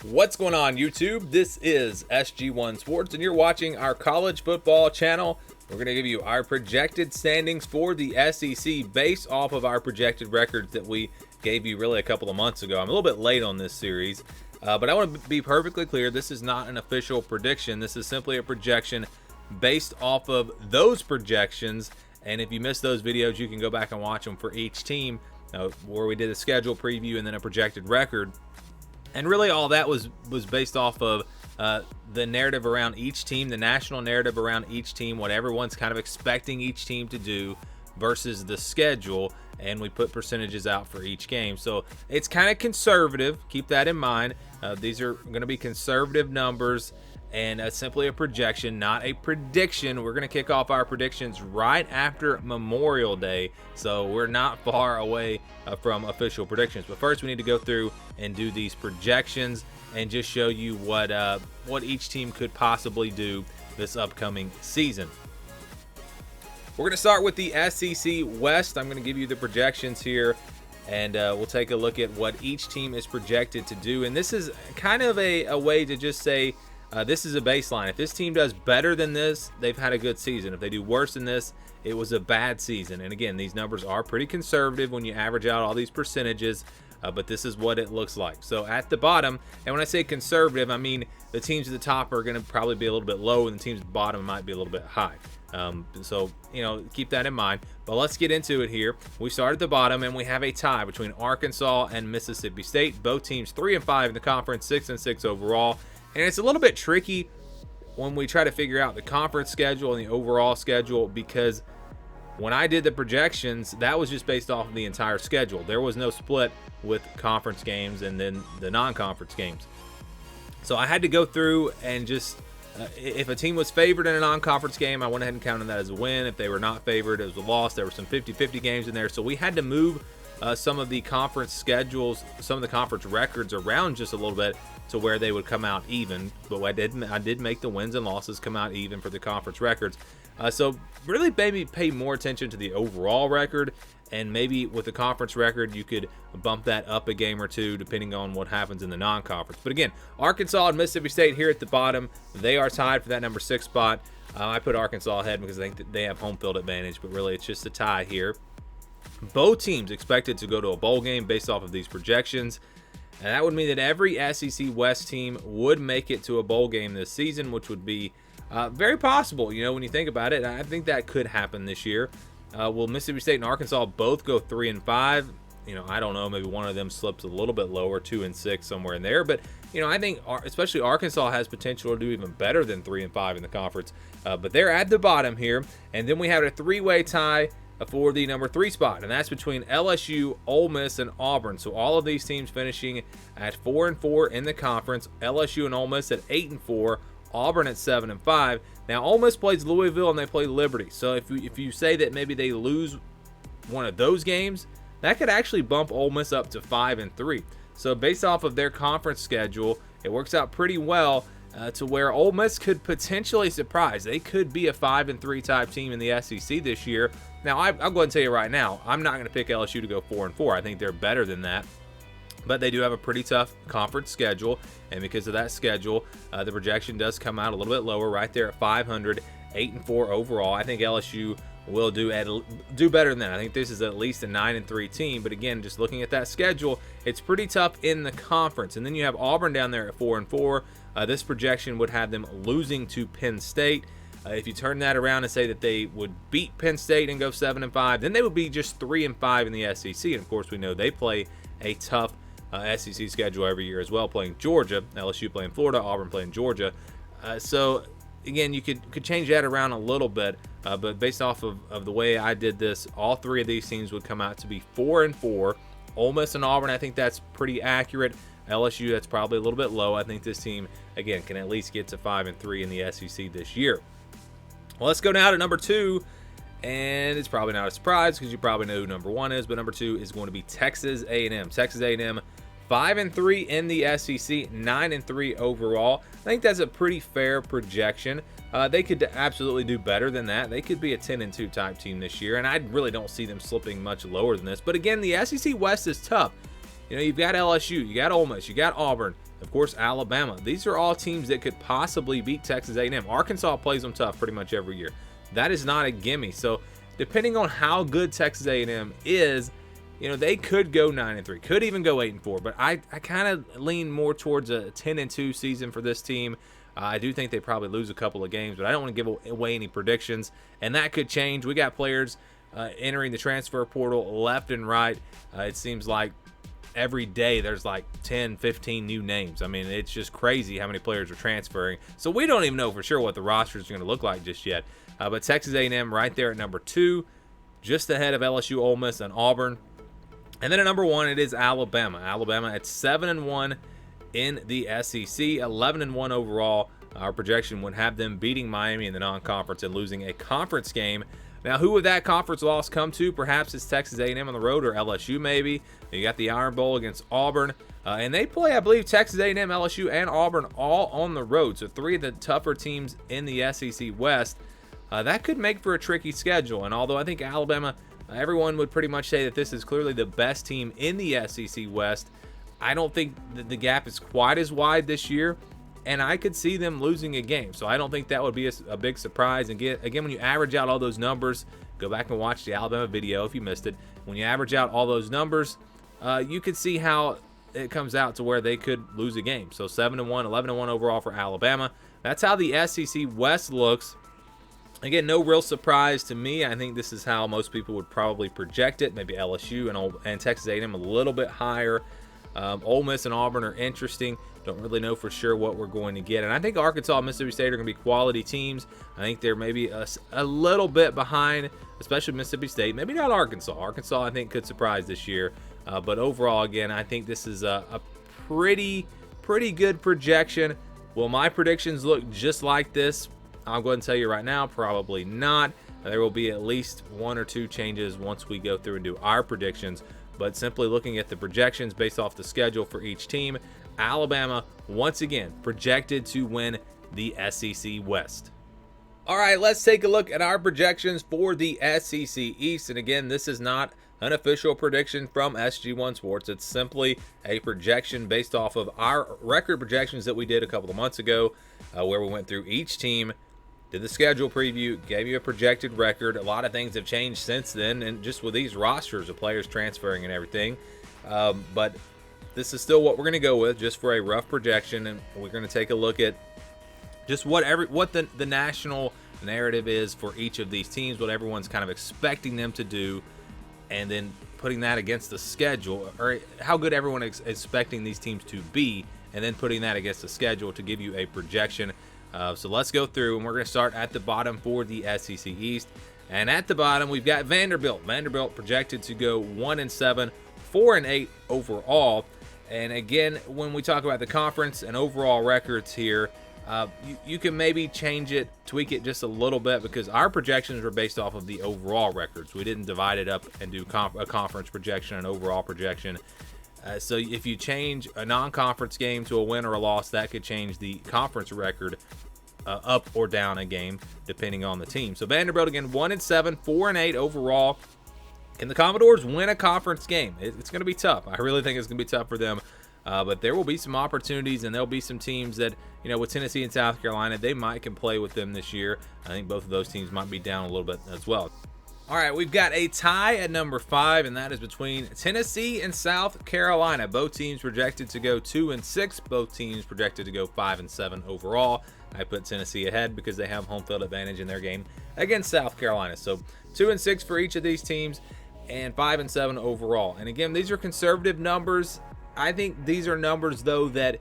What's going on, YouTube? This is SG1 Sports, and you're watching our college football channel. We're going to give you our projected standings for the SEC based off of our projected records that we gave you really a couple of months ago. I'm a little bit late on this series, but I want to be perfectly clear. This is not an official prediction. This is simply a projection based off of those projections. And if you missed those videos, you can go back and watch them for each team, where we did a schedule preview and then a projected record. And really all that was based off of the narrative around each team, the national narrative around each team, what everyone's kind of expecting each team to do versus the schedule, and we put percentages out for each game. So it's kind of conservative. Keep that in mind. These are going to be conservative numbers and simply a projection, not a prediction. We're going to kick off our predictions right after Memorial Day, so we're not far away from official predictions. But first, we need to go through and do these projections and just show you what each team could possibly do this upcoming season. We're going to start with the SEC West. I'm going to give you the projections here, and we'll take a look at what each team is projected to do. And this is kind of a way to just say, this is a baseline. If this team does better than this, they've had a good season. If they do worse than this, it was a bad season. And again, these numbers are pretty conservative when you average out all these percentages, but this is what it looks like. So at the bottom, and when I say conservative, I mean the teams at the top are going to probably be a little bit low, and the teams at the bottom might be a little bit high. So, keep that in mind. But let's get into it here. We start at the bottom, and we have a tie between Arkansas and Mississippi State. Both teams 3-5 in the conference, 6-6 overall. And it's a little bit tricky when we try to figure out the conference schedule and the overall schedule, because when I did the projections, that was just based off of the entire schedule. There was no split with conference games and then the non-conference games. So I had to go through and just, if a team was favored in a non-conference game, I went ahead and counted that as a win. If they were not favored, it was a loss. There were some 50-50 games in there. So we had to move some of the conference schedules, some of the conference records around just a little bit to where they would come out even. But I did make the wins and losses come out even for the conference records. So really maybe pay more attention to the overall record, and maybe with the conference record you could bump that up a game or two depending on what happens in the non-conference. But again, Arkansas and Mississippi State here at the bottom, they are tied for that number 6 spot. I put Arkansas ahead because I think that they have home field advantage, but really it's just a tie here. Both teams expected to go to a bowl game based off of these projections. And that would mean that every SEC West team would make it to a bowl game this season, which would be very possible, when you think about it. I think that could happen this year. Will Mississippi State and Arkansas both go 3-5? I don't know. Maybe one of them slips a little bit lower, 2-6, somewhere in there. But, I think especially Arkansas has potential to do even better than 3-5 in the conference. But they're at the bottom here. And then we have a three-way tie for the number 3 spot, and that's between LSU, Ole Miss, and Auburn. So all of these teams finishing at 4-4 in the conference. LSU and Ole Miss at 8-4, Auburn at 7-5. Now Ole Miss plays Louisville and they play Liberty. So if you say that maybe they lose one of those games, that could actually bump Ole Miss up to 5-3. So based off of their conference schedule, it works out pretty well to where Ole Miss could potentially surprise. They could be a 5-3 type team in the SEC this year. Now, I'll go ahead and tell you right now, I'm not going to pick LSU to go 4-4. I think they're better than that. But they do have a pretty tough conference schedule, and because of that schedule, the projection does come out a little bit lower, right there at 500, 8-4 overall. I think LSU will do better than that. I think this is at least a 9-3 team. But again, just looking at that schedule, it's pretty tough in the conference. And then you have Auburn down there at 4-4. This projection would have them losing to Penn State. If you turn that around and say that they would beat Penn State and go 7-5, then they would be just 3-5 in the SEC. And of course, we know they play a tough SEC schedule every year as well, playing Georgia, LSU playing Florida, Auburn playing Georgia. So again, you could change that around a little bit, but based off of the way I did this, all three of these teams would come out to be 4-4. Ole Miss and Auburn, I think that's pretty accurate. LSU, that's probably a little bit low. I think this team, again, can at least get to 5-3 in the SEC this year. Well, let's go now to number 2, and it's probably not a surprise because you probably know who number 1 is, but number 2 is going to be Texas A&M. Texas A&M, 5-3 in the SEC, 9-3 overall. I think that's a pretty fair projection. They could absolutely do better than that. They could be a 10-2 type team this year, and I really don't see them slipping much lower than this. But again, the SEC West is tough. You know, you've got LSU, you got Ole Miss, you got Auburn, of course, Alabama. These are all teams that could possibly beat Texas A&M. Arkansas plays them tough pretty much every year. That is not a gimme. So depending on how good Texas A&M is, you know, they could go 9-3, could even go 8-4. But I kind of lean more towards a 10-2 season for this team. I do think they probably lose a couple of games, but I don't want to give away any predictions, and that could change. We got players entering the transfer portal left and right. It seems like every day there's like 10, 15 new names. I mean, it's just crazy how many players are transferring. So we don't even know for sure what the roster is going to look like just yet. But Texas A&M right there at number 2, just ahead of LSU, Ole Miss, and Auburn. And then at number 1, it is Alabama. Alabama at 7-1 in the SEC, 11-1 overall. Our projection would have them beating Miami in the non-conference and losing a conference game. Now, who would that conference loss come to? Perhaps it's Texas A&M on the road, or LSU maybe. You got the Iron Bowl against Auburn. And they play, I believe, Texas A&M, LSU, and Auburn all on the road. So 3 of the tougher teams in the SEC West. That could make for a tricky schedule. And although I think Alabama, everyone would pretty much say that this is clearly the best team in the SEC West, I don't think that the gap is quite as wide this year. And I could see them losing a game. So I don't think that would be a big surprise. And again, when you average out all those numbers, go back and watch the Alabama video if you missed it. When you average out all those numbers, you could see how it comes out to where they could lose a game. So 7-1, 11-1 overall for Alabama. That's how the SEC West looks. Again, no real surprise to me. I think this is how most people would probably project it. Maybe LSU and Texas A&M a little bit higher. Ole Miss and Auburn are interesting. Don't really know for sure what we're going to get. And I think Arkansas and Mississippi State are going to be quality teams. I think they're maybe a little bit behind, especially Mississippi State. Maybe not Arkansas. Arkansas, I think, could surprise this year. But overall, again, I think this is a pretty good projection. Will my predictions look just like this? I'll go ahead and tell you right now, probably not. There will be at least 1 or 2 changes once we go through and do our predictions. But simply looking at the projections based off the schedule for each team, Alabama, once again, projected to win the SEC West. All right, let's take a look at our projections for the SEC East. And again, this is not an official prediction from SG1 Sports. It's simply a projection based off of our record projections that we did a couple of months ago, where we went through each team, did the schedule preview, gave you a projected record. A lot of things have changed since then, and just with these rosters of players transferring and everything. But this is still what we're going to go with, just for a rough projection, and we're going to take a look at just what the national narrative is for each of these teams, what everyone's kind of expecting them to do, and then putting that against the schedule, or how good everyone is expecting these teams to be, and then putting that against the schedule to give you a projection. So let's go through, and we're going to start at the bottom for the SEC East. And at the bottom, we've got Vanderbilt. Vanderbilt projected to go 1-7, 4-8 overall. And again, when we talk about the conference and overall records here, you can maybe change it, tweak it just a little bit, because our projections were based off of the overall records. We didn't divide it up and do a conference projection and overall projection. So if you change a non-conference game to a win or a loss, that could change the conference record up or down a game, depending on the team. So Vanderbilt, again, 1-7, 4-8 overall. Can the Commodores win a conference game? It's going to be tough. I really think it's going to be tough for them. But there will be some opportunities, and there'll be some teams that, you know, with Tennessee and South Carolina, they can play with them this year. I think both of those teams might be down a little bit as well. All right, we've got a tie at number 5, and that is between Tennessee and South Carolina. Both teams projected to go 2-6. Both teams projected to go 5-7 overall. I put Tennessee ahead because they have home field advantage in their game against South Carolina. So 2-6 for each of these teams, and 5-7 overall. And again, these are conservative numbers. I think these are numbers, though, that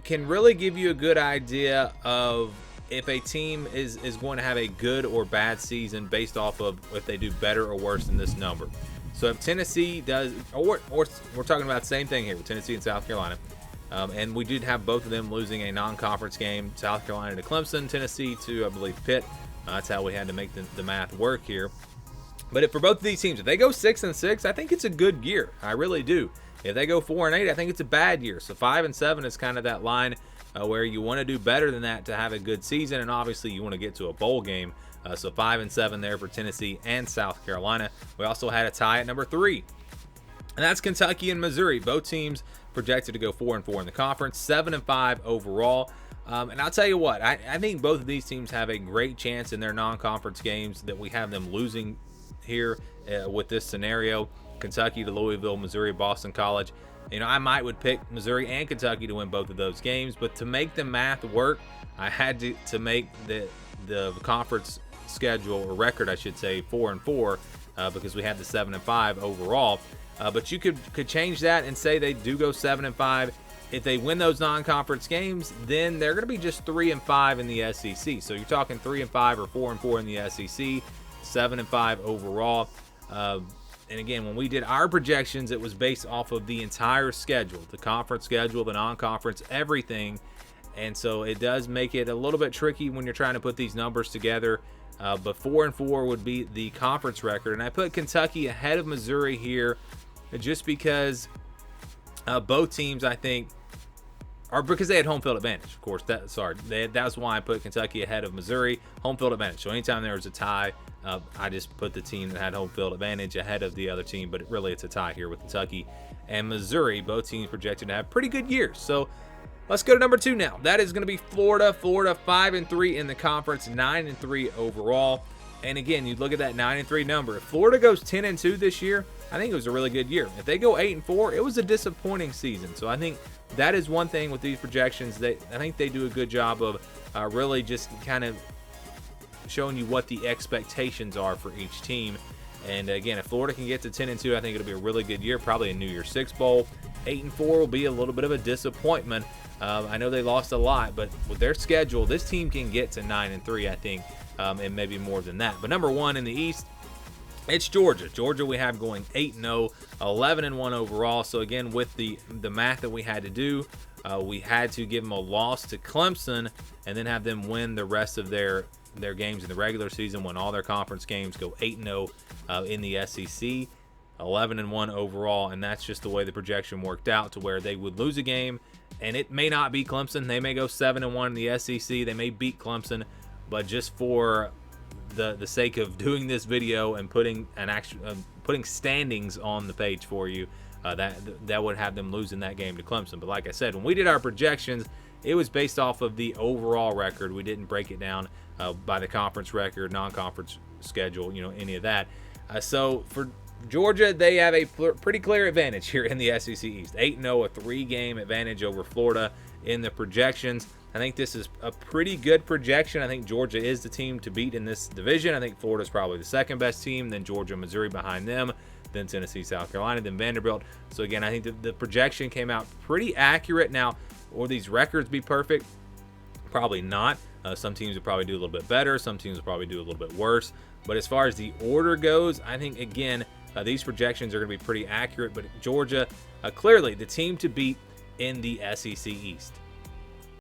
can really give you a good idea of if a team is going to have a good or bad season based off of if they do better or worse than this number. So if Tennessee does, or we're talking about the same thing here with Tennessee and South Carolina, and we did have both of them losing a non-conference game, South Carolina to Clemson, Tennessee to, I believe, Pitt. That's how we had to make the math work here. But for both of these teams, if they go 6-6, I think it's a good year. I really do. If they go 4-8, I think it's a bad year. So 5-7 is kind of that line where you want to do better than that to have a good season, and obviously you want to get to a bowl game. So 5-7 there for Tennessee and South Carolina. We also had a tie at number 3. And that's Kentucky and Missouri. Both teams projected to go 4-4 in the conference, 7-5 overall. And I'll tell you what, I think both of these teams have a great chance in their non-conference games that we have them losing here with this scenario. Kentucky to Louisville, Missouri, Boston College. I would pick Missouri and Kentucky to win both of those games, but to make the math work, I had to make the conference schedule, or record, I should say, 4-4 because we had the 7-5 overall. But you could change that and say they do go 7-5. If they win those non-conference games, then they're going to be just 3-5 in the SEC. So you're talking 3-5 or 4-4 in the SEC, 7-5 overall. And again, when we did our projections, it was based off of the entire schedule, the conference schedule, the non-conference, everything. And so it does make it a little bit tricky when you're trying to put these numbers together. But 4-4 would be the conference record. And I put Kentucky ahead of Missouri here just because both teams, I think, are because they had home field advantage. Of course, that's why I put Kentucky ahead of Missouri, home field advantage. So anytime there was a tie, I just put the team that had home field advantage ahead of the other team, but it's a tie here with Kentucky and Missouri. Both teams projected to have pretty good years. So let's go to number 2 now. That is going to be Florida. Florida 5-3 in the conference, 9-3 overall. And again, you look at that 9-3 number. If Florida goes 10-2 this year, I think it was a really good year. If they go 8-4, it was a disappointing season. So I think that is one thing with these projections. I think they do a good job of really just kind of showing you what the expectations are for each team. And again, if Florida can get to 10-2, I think it'll be a really good year, probably a New Year's Six bowl. 8-4 will be a little bit of a disappointment. I know they lost a lot, but with their schedule, this team can get to 9-3, I think, and maybe more than that. But number 1 in the East, it's Georgia. Georgia we have going 8-0, 11-1 overall. So again, with the math that we had to do, we had to give them a loss to Clemson and then have them win the rest of their games in the regular season, win all their conference games, go 8-0 in the SEC, 11-1 overall. And that's just the way the projection worked out, to where they would lose a game, and it may not be Clemson. They may go 7-1 in the SEC. They may beat Clemson, but just for the sake of doing this video and putting standings on the page for you, that would have them losing that game to Clemson. But like I said, when we did our projections, it was based off of the overall record. We didn't break it down by the conference record, non-conference schedule, any of that. So for Georgia, they have a pretty clear advantage here in the SEC East. 8-0, a 3-game advantage over Florida in the projections. I think this is a pretty good projection. I think Georgia is the team to beat in this division. I think Florida's probably the second best team, then Georgia, Missouri behind them, then Tennessee, South Carolina, then Vanderbilt. So again, I think the projection came out pretty accurate. Now, will these records be perfect? Probably not. Some teams will probably do a little bit better. Some teams will probably do a little bit worse. But as far as the order goes, I think, again, these projections are going to be pretty accurate. But Georgia, clearly the team to beat in the SEC East.